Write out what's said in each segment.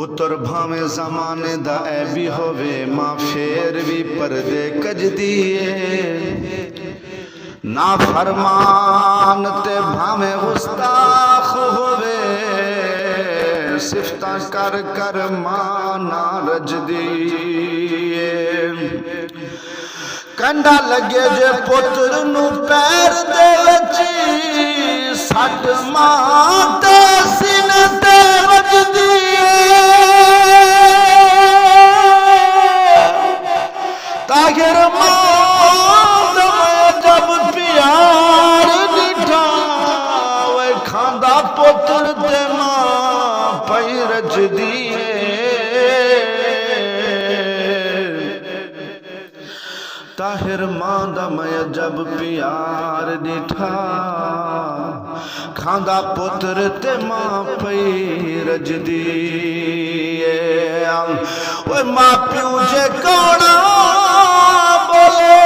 पुत्र भावें ज़माने दा ऐबी होवे मां फेर भी पर्दे कज दिए ना फरमान ते भावें गुस्ताख होवे सिफता कर कर मां ना रज दिए कंडा लगे जे पुत्र नू पैर दे वची सट मां ते सीने ते वजदी ताहिर मां जब प्यार दिठा वे खांदा पुत्र ते मां पई रजदी ताहिर मां दा मैं जब प्यार दिठा खांदा पुत्र ते मां पई रजदी ओए मां प्यू जे कौड़ा बोले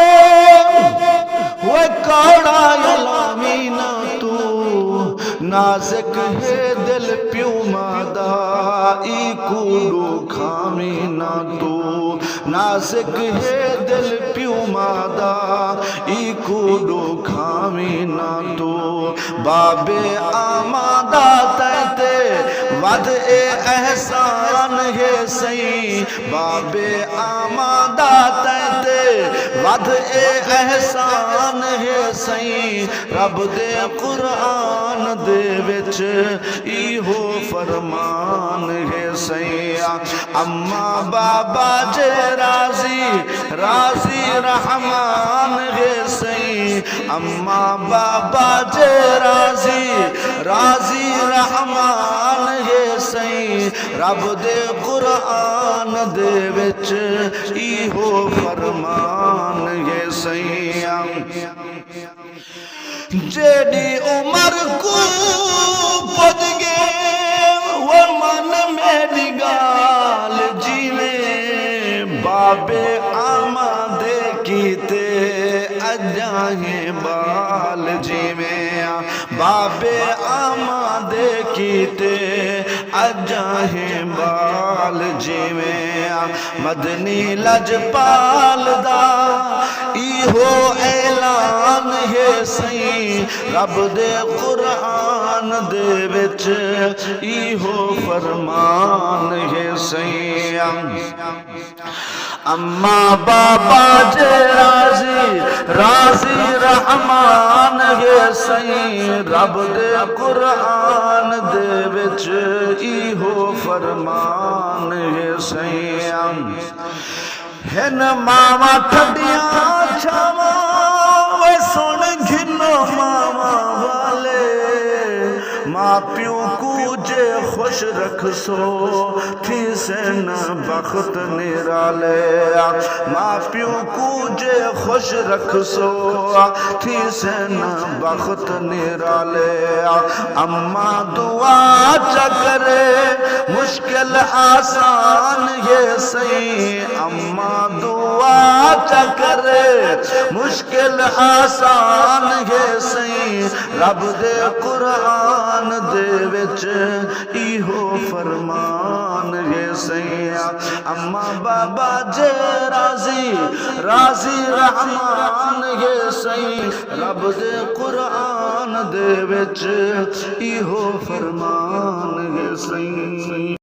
ओए कौड़ा यलामी ना तू नाज़िक है दिल प्यू मादा ई कूड़ू खामी ना तू नाज़िक है दिल प्यू मादा ई कूड़ू खामी ना तू बाबे आमादा तैते वध ए एहसान है सही बाबे आमादा तैते वध ए एहसान है सही रब दे कुरान दे विच इहो फरमान है सही अम्मा बाबा जे राजी राजी रहमान है सही अम्मा बाबा जे राजी राजी रहमान है सही रब दे कुरान दे विच इहो फरमान है सही जेडी उमर को पद गए वो मन मेरी गाल जीवे बाबे आमादे कीते अजाहे बाल जीवे बाबे आमादे कीते अजाहे बाल जीवे मदनी लजपाल दा इहो ऐलान है सही रब दे कुरान दे विच इहो फरमान है सही अम्मा बाबा जे राजी राजी रहमान है सही रब दे कुरान दे विच इहो फरमान है सही हेन मावा ठडियां छावा वे सुन घिनो मावा वाले मां प्यू को जे खुश रख सो थी से न बख्त निराले मां प्यू को जे खुश रख सो थी से न बख्त निराले अम्मा दुआ चकरे मुश्किल आसान ये सही अम्मा दुआ चकरे मुश्किल आसान ये सही रब दे कुरान दे विच इहो फरमान ये सही अम्मा बाबा जे राजी राजी रहमान ये सही रब दे कुरान दे विच इहो फरमान ये सही।